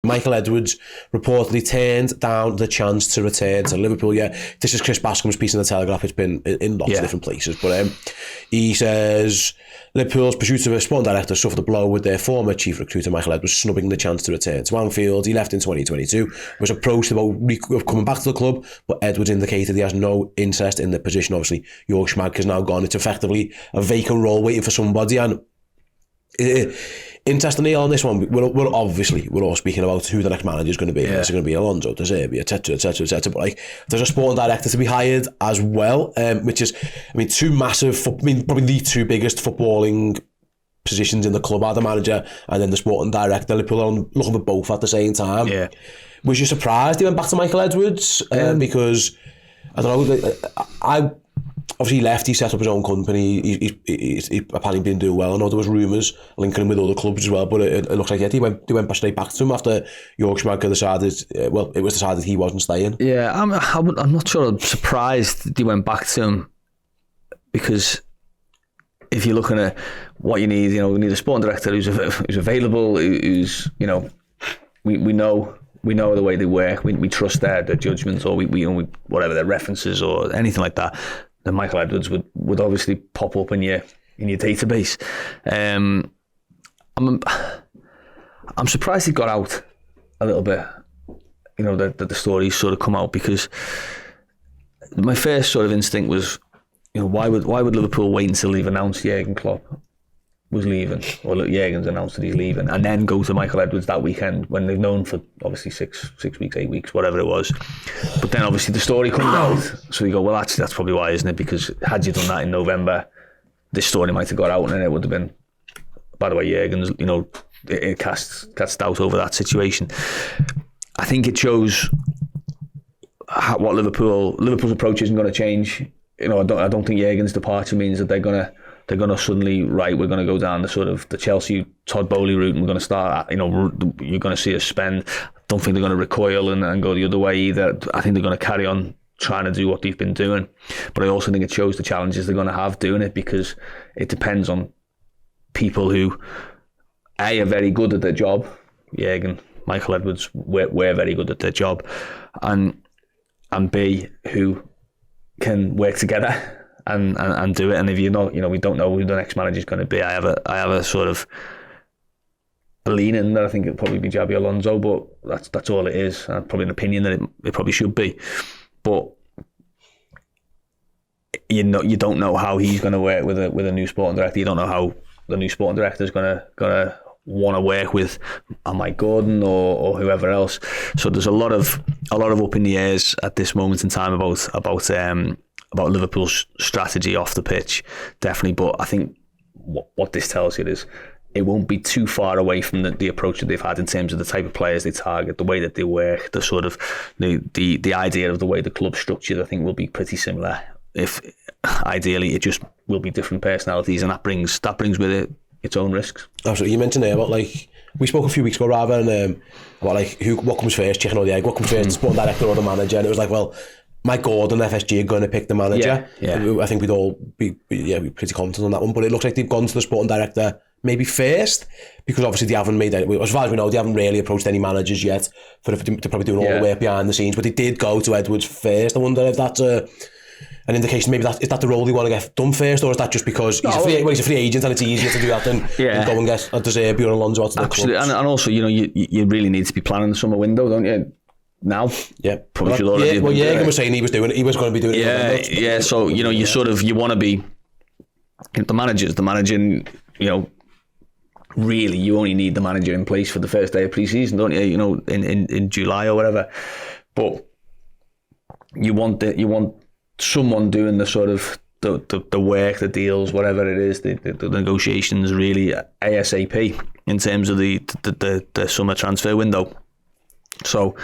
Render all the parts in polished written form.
Michael Edwards reportedly turned down the chance to return to Liverpool. Yeah, this is Chris Bascom's piece in the Telegraph. It's been in lots of different places, but he says Liverpool's pursuit of a sporting director suffered a blow with their former chief recruiter Michael Edwards snubbing the chance to return to Anfield. He left in 2022, was approached about coming back to the club, but Edwards indicated he has no interest in the position. Obviously, Jörg Schmadtke has now gone. It's effectively a vacant role waiting for somebody, and interestingly on this one, we're all speaking about who the next manager is going to be. Is it going to be Alonso, De Zerbi, etc. But like, there's a sporting director to be hired as well, which is, two massive. Probably the two biggest footballing positions in the club are the manager and then the sporting director. Liverpool are looking for both at the same time. Yeah. Was you surprised he went back to Michael Edwards? Because I don't know. I obviously left. He set up his own company. He's apparently been doing well. I know there was rumours linking him with other clubs as well, but it looks like he went straight back to him after Jörg Schmadtke decided. It was decided he wasn't staying. Yeah, I'm not sure. I'm surprised he went back to him, because if you're looking at what you need, we need a sporting director who's available, who's we know the way they work. We trust their judgments, or we whatever their references or anything like that. Then Michael Edwards would obviously pop up in your database. I'm surprised he got out a little bit. That the stories sort of come out, because my first sort of instinct was, why would Liverpool wait until they've announced Jurgen Klopp was leaving, or Jurgen's announced that he's leaving, and then go to Michael Edwards that weekend when they've known for obviously 6 weeks, 8 weeks, whatever it was. But then obviously the story comes out, so you go, well, actually that's probably why, isn't it? Because had you done that in November, this story might have got out, and then it would have been, by the way, Jurgen's, it casts doubt over that situation. I think it shows what Liverpool's approach isn't going to change. I don't think Jurgen's departure means that they're going to suddenly, right, we're going to go down the sort of the Chelsea Todd Bowley route, and we're going to start, you're going to see us spend. I don't think they're going to recoil and go the other way either. I think they're going to carry on trying to do what they've been doing. But I also think it shows the challenges they're going to have doing it, because it depends on people who, A, are very good at their job. Jurgen, Michael Edwards, we're very good at their job. And B, who can work together and do it. And if you're not, we don't know who the next manager is going to be. I have a sort of a leaning that I think it'll probably be Xabi Alonso, but that's all it is. Probably an opinion that it probably should be. But you don't know how he's going to work with a new sporting director. You don't know how the new sporting director is going to want to work with Mike Gordon or whoever else. So there's a lot of up in the airs at this moment in time about Liverpool's strategy off the pitch, definitely. But I think what this tells you is it won't be too far away from the approach that they've had in terms of the type of players they target, the way that they work, the sort of the idea of the way the club's structured. I think will be pretty similar. If ideally it just will be different personalities, and that brings with it its own risks. Absolutely. You mentioned there about, like, we spoke a few weeks ago rather, and about like what comes first, chicken or the egg, what comes first, the sporting director or the manager, and it was like, well, Mike Gordon, FSG, are going to pick the manager. Yeah. I think we'd all be pretty confident on that one, but it looks like they've gone to the sporting director maybe first, because obviously they haven't made any, as far as we know, they haven't really approached any managers yet. They're probably doing all the work behind the scenes, but they did go to Edwards first. I wonder if that's an indication, maybe is that the role they want to get done first, or is that just because he's a free agent and it's easier to do that than go and get a De Zerbi or Alonso out to the club? And also, you really need to be planning the summer window, don't you? Now, probably should already. Well, Jürgen was saying he was going to be doing it. Yeah. So you want to be the manager. Really, you only need the manager in place for the first day of pre-season, don't you? In July or whatever. But you want someone doing the sort of the work, the deals, whatever it is, the negotiations, really ASAP in terms of the summer transfer window. So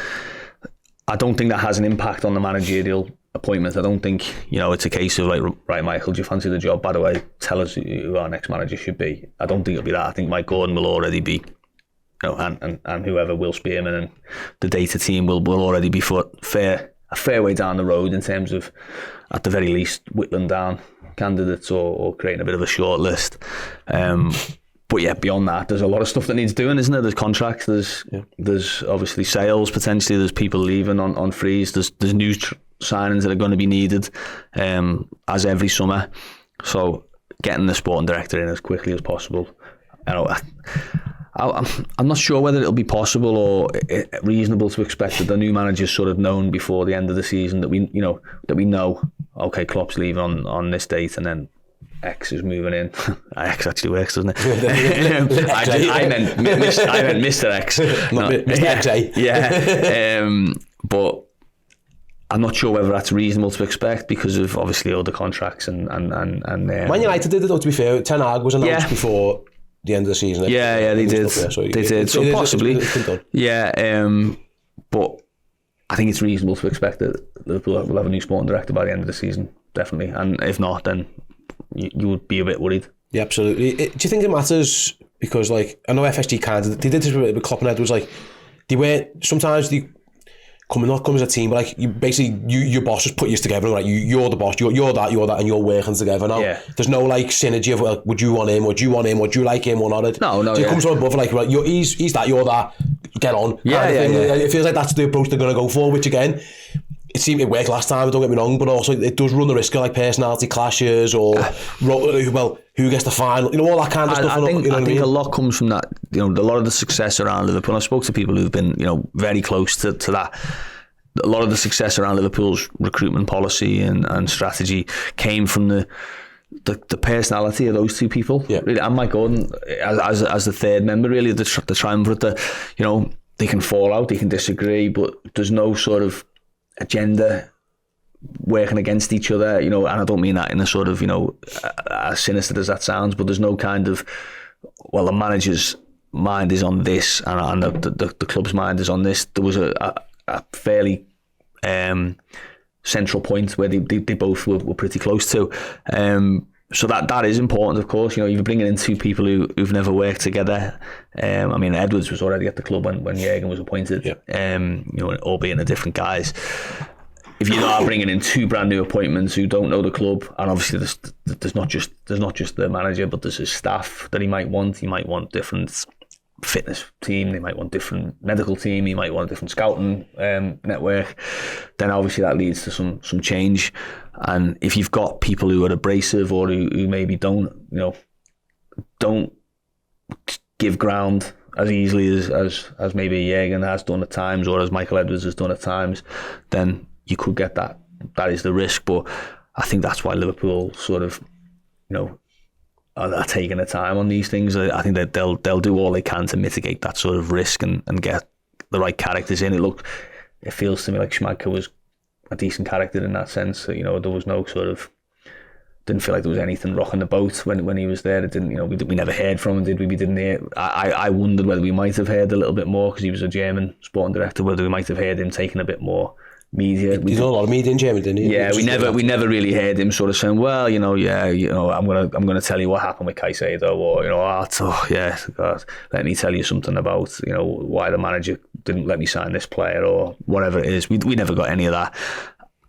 I don't think that has an impact on the managerial appointment. I don't think, it's a case of like, right, Michael, do you fancy the job? By the way, tell us who our next manager should be. I don't think it'll be that. I think Mike Gordon will already be, and whoever Will Spearman and the data team will already be a fair way down the road in terms of, at the very least, whittling down candidates or creating a bit of a short list. But But yeah, beyond that, there's a lot of stuff that needs doing, isn't there? There's contracts, there's obviously sales potentially, there's people leaving on freeze, there's new signings that are going to be needed as every summer. So getting the sporting director in as quickly as possible. I'm not sure whether it'll be possible or reasonable to expect that the new manager's sort of known before the end of the season that we know, okay, Klopp's leaving on this date and then X is moving in. X actually works, doesn't it? I meant Mr. X. Not Mr. XA. Yeah. But I'm not sure whether that's reasonable to expect because of obviously all the contracts and Man United did it though, to be fair. Ten Hag was announced before the end of the season. Yeah, they did. They did. So possibly. Yeah. But I think it's reasonable to expect that Liverpool will have a new sporting director by the end of the season, definitely. And if not, then you would be a bit worried. Yeah, absolutely. Do you think it matters? Because, like, I know FSG they did this with Klopp and Edwards, like, sometimes they not come as a team, but like, your boss just put you together, like, you're the boss, you're that, and you're working together now. Yeah. There's no, like, synergy of, like, would you want him, would you like him or not? No. So it comes from above, like, right, he's that, you're that, get on. Yeah. It feels like that's the approach they're going to go for, which, again, it seemed it worked last time, don't get me wrong, but also it does run the risk of like personality clashes or who gets the final, all that kind of stuff. I think a lot comes from that, a lot of the success around Liverpool. I spoke to people who've been, very close to that. A lot of the success around Liverpool's recruitment policy and strategy came from the personality of those two people. Yeah. Really, and Mike Gordon as the third member, really, the triumvirate. They can fall out, they can disagree, but there's no sort of agenda working against each other, and I don't mean that in a sort of, as sinister as that sounds, but there's no kind of, well, the manager's mind is on this and the club's mind is on this. There was a fairly central point where they both were pretty close to. So that is important, of course. You're bringing in two people who've never worked together. I mean, Edwards was already at the club when Jürgen was appointed. Yeah. Albeit in a different guise. If you are bringing in two brand new appointments who don't know the club, and obviously there's not just the manager, but there's his staff that he might want. He might want different fitness team, they might want different medical team, he might want a different scouting network. Then obviously that leads to some change. And if you've got people who are abrasive or who maybe don't give ground as easily as maybe Jürgen has done at times or as Michael Edwards has done at times, then you could get that. That is the risk. But I think that's why Liverpool sort of, are taking the time on these things. I think that they'll do all they can to mitigate that sort of risk and get the right characters in. It feels to me like Schmadtke was a decent character in that sense. There was no sort of, didn't feel like there was anything rocking the boat when he was there. It didn't, we never heard from him, did we? We didn't hear. I wondered whether we might have heard a little bit more because he was a German sporting director. Whether we might have heard him taking a bit more media. He's done a lot of media in Germany, didn't he? Yeah, we never really heard him sort of saying, well, I'm gonna tell you what happened with Caicedo, or God, let me tell you something about why the manager didn't let me sign this player or whatever it is. We never got any of that.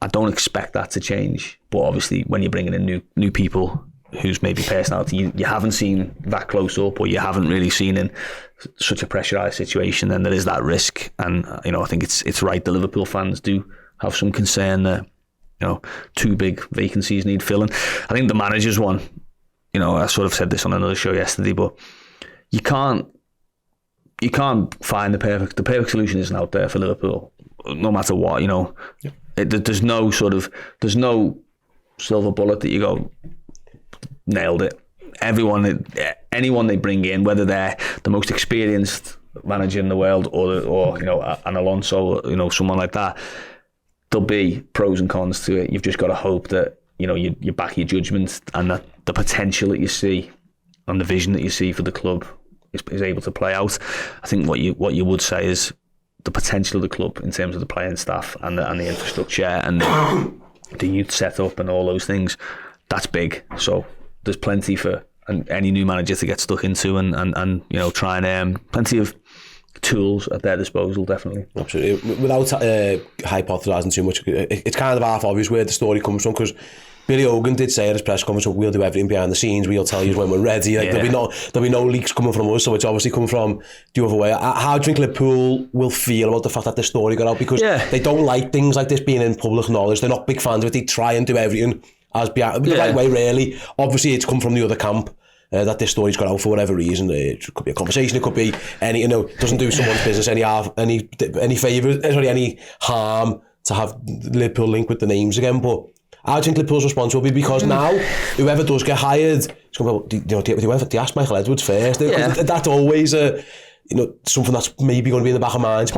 I don't expect that to change, but obviously when you're bringing in new people whose maybe personality you haven't seen that close up or you haven't really seen in such a pressurised situation, then there is that risk. And I think it's right that Liverpool fans do have some concern that two big vacancies need filling. I think the manager's one, I sort of said this on another show yesterday, but you can't find the perfect solution isn't out there for Liverpool, no matter what. There's no silver bullet that you go nailed it. Anyone they bring in, whether they're the most experienced manager in the world or an Alonso, someone like that, there'll be pros and cons to it. You've just got to hope that you back your judgment and that the potential that you see and the vision that you see for the club is able to play out. I think what you would say is the potential of the club in terms of the playing staff and the infrastructure and the youth setup and all those things, that's big. So there's plenty for any new manager to get stuck into and try and plenty of tools at their disposal, definitely. Absolutely. Without hypothesising too much, it's kind of half obvious where the story comes from, because Billy Hogan did say at his press conference, we'll do everything behind the scenes, we'll tell you when we're ready. Like, there'll be no leaks coming from us, so it's obviously coming from the other way. How do you think Liverpool will feel about the fact that this story got out? Because they don't like things like this being in public knowledge. They're not big fans of it. They try and do everything as behind the right way, really. Obviously, it's come from the other camp. That this story's got out for whatever reason. It could be a conversation, it could be any, doesn't do someone's business any favour, sorry, any harm to have Liverpool linked with the names again. But I think Liverpool's response will be, because now whoever does get hired, it's going to be, do you ask Michael Edwards first? That's always something that's maybe going to be in the back of minds.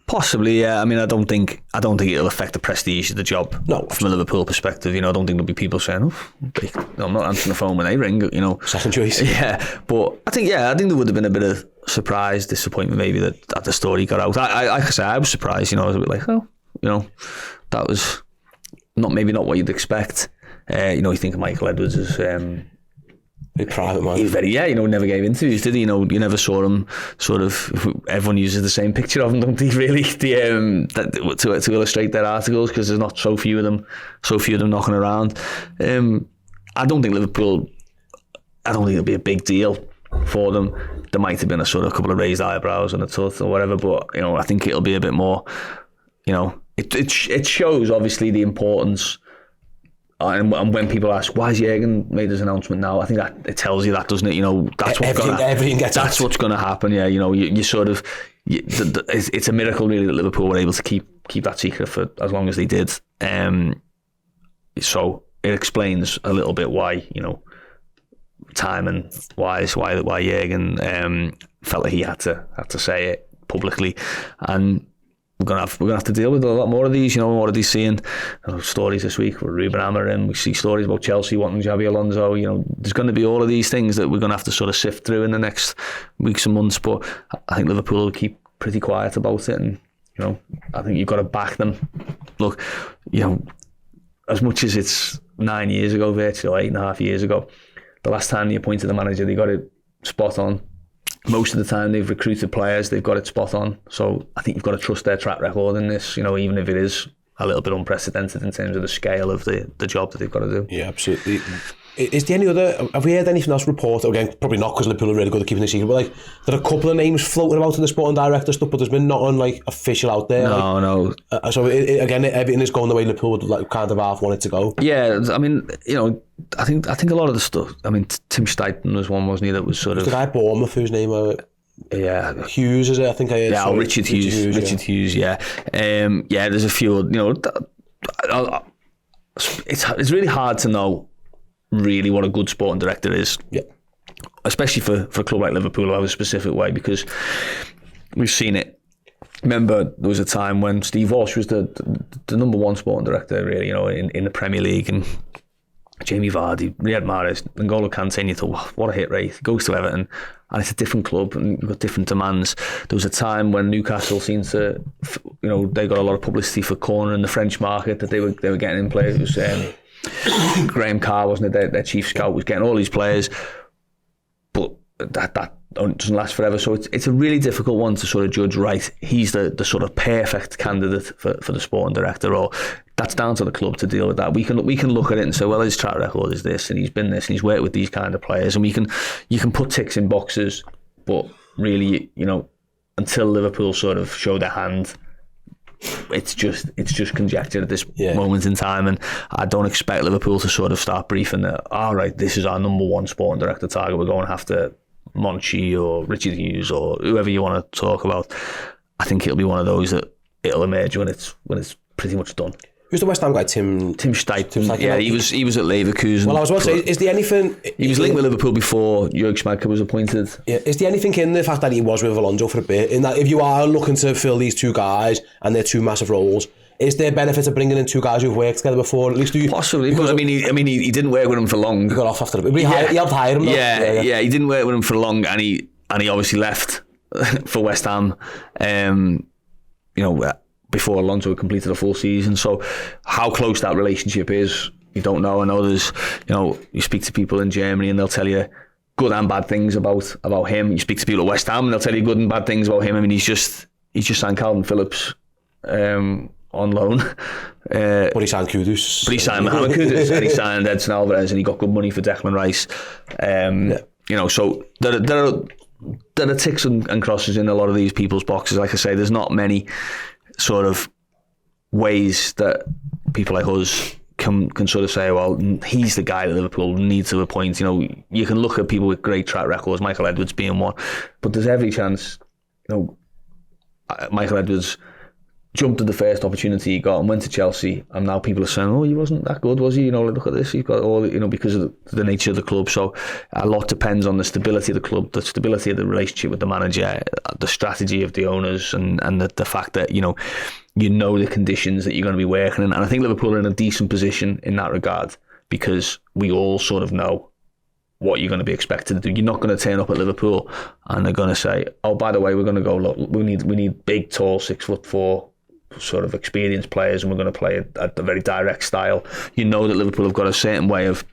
Possibly, yeah. I mean, I don't think it'll affect the prestige of the job. No, from a Liverpool perspective, I don't think there'll be people saying, I'm not answering the phone when they ring, Second choice. Yeah, but I think there would have been a bit of surprise, disappointment maybe that the story got out. I was surprised, I was a bit like, that was maybe not what you'd expect. You think of Michael Edwards as... big private man. He was very, never gave interviews, did he? You never saw him sort of, everyone uses the same picture of him, don't they, really? To illustrate their articles, because there's not so few of them knocking around. I don't think it'll be a big deal for them. There might have been a couple of raised eyebrows and a tut or whatever, but, I think it'll be a bit more, it shows, obviously, the importance. And when people ask, why has Jürgen made his announcement now? I think that it tells you that, doesn't it? That's what's going to happen. Yeah, you sort of, it's a miracle really that Liverpool were able to keep that secret for as long as they did. So it explains a little bit why, timing wise, why Jürgen felt like he had to say it publicly. And we're gonna have to deal with a lot more of these. We're already seeing stories this week with Ruben Amorim. We see stories about Chelsea wanting Xabi Alonso. There's going to be all of these things that we're going to have to sort of sift through in the next weeks and months. But I think Liverpool will keep pretty quiet about it, and I think you've got to back them. Look, as much as it's 9 years ago, virtually 8.5 years ago, the last time they appointed the manager, they got it spot on. Most of the time they've recruited players, they've got it spot on. So I think you've got to trust their track record in this, even if it is a little bit unprecedented in terms of the scale of the job that they've got to do. Yeah, absolutely. Is there any other, have we heard anything else reported? Again, probably not, because Liverpool are really good at keeping the secret, but there are a couple of names floating about in the sporting director stuff, but there's been nothing official out there. No. So again, everything is going the way Liverpool would kind of half want it to go. Yeah, I mean, I think a lot of the stuff. I mean, Tim Stuyton was one, wasn't he? That was sort of the guy Bournemouth whose name. Hughes, is it? I think I heard. Yeah, Richard Hughes. Yeah. There's a few. It's really hard to know really what a good sporting director is. Yeah. Especially for a club like Liverpool, who have a specific way, because we've seen it. Remember, there was a time when Steve Walsh was the number one sporting director, really, in the Premier League, and Jamie Vardy, Riyad Mahrez, N'Golo Kante, and you thought, what a hit rate. He goes to Everton, and it's a different club, and you've got different demands. There was a time when Newcastle seemed to, they got a lot of publicity for cornering the French market, that they were getting in players. It was Graham Carr, wasn't it? Their chief scout was getting all these players, but that doesn't last forever. So it's a really difficult one to sort of judge, right, he's the sort of perfect candidate for the sporting director role. That's down to the club to deal with that. We can look at it and say, well, his track record is this, and he's been this, and he's worked with these kind of players, and you can put ticks in boxes, but really, until Liverpool sort of show their hand, it's just conjecture at this moment in time, and I don't expect Liverpool to sort of start briefing that, all right, this is our number one sporting director target, we're going after Monchi or Richard Hughes or whoever you want to talk about. I think it'll be one of those that it'll emerge when it's pretty much done. Who's the West Ham guy? Tim Stuyton. Yeah, he was at Leverkusen. Well, I was about to say, is there anything... He was linked with Liverpool before Jörg Schmadtke was appointed. Yeah, is there anything in the fact that he was with Alonso for a bit, in that if you are looking to fill these two guys and they're two massive roles, is there benefit of bringing in two guys who've worked together before? At least possibly, because I mean, he didn't work with him for long. He got off after a bit. He helped hire him. Yeah, he didn't work with him for long, and he obviously left for West Ham. Before Alonso had completed a full season. So how close that relationship is, you don't know. I know there's, you speak to people in Germany and they'll tell you good and bad things about him. You speak to people at West Ham and they'll tell you good and bad things about him. I mean, he's just signed Calvin Phillips on loan. But he signed Kudus. But he signed Mohamed Kudus and he signed Edson Alvarez and he got good money for Declan Rice. You know, so there are ticks and crosses in a lot of these people's boxes. Like I say, there's not many sort of ways that people like us can sort of say, well, he's the guy that Liverpool needs to appoint. You know, you can look at people with great track records, Michael Edwards being one, but there's every chance, you know, Michael Edwards jumped at the first opportunity he got and went to Chelsea, and now people are saying, oh, he wasn't that good, was he? You know, look at this, he's got all, you know, because of the nature of the club. So a lot depends on the stability of the club, the stability of the relationship with the manager, the strategy of the owners, and the fact that, you know the conditions that you're going to be working in. And I think Liverpool are in a decent position in that regard, because we all sort of know what you're going to be expected to do. You're not going to turn up at Liverpool and they're going to say, oh, by the way, we're going to go, look, we need big, tall, 6'4" sort of experienced players, and we're going to play at a very direct style. You know that Liverpool have got a certain way of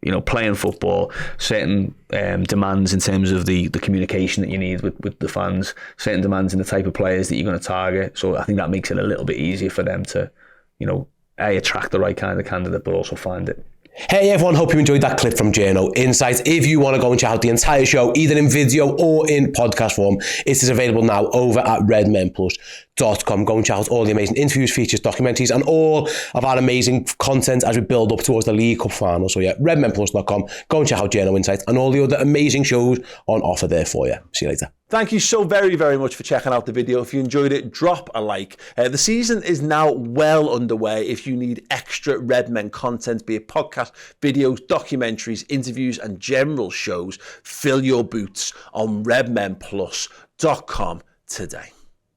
you know, playing football, certain demands in terms of the communication that you need with the fans, certain demands in the type of players that you're going to target. So I think that makes it a little bit easier for them to, you know, attract the right kind of candidate, but also find it. Hey everyone, hope you enjoyed that clip from Journo Insight. If you want to go and check out the entire show, either in video or in podcast form, it is available now over at redmenplus.com. Go and check out all the amazing interviews, features, documentaries, and all of our amazing content as we build up towards the League Cup final. So yeah, redmenplus.com. Go and check out Journo Insight and all the other amazing shows on offer there for you. See you later. Thank you so very, very much for checking out the video. If you enjoyed it, drop a like. The season is now well underway. If you need extra Redmen content, be it podcast, videos, documentaries, interviews, and general shows, fill your boots on redmenplus.com today.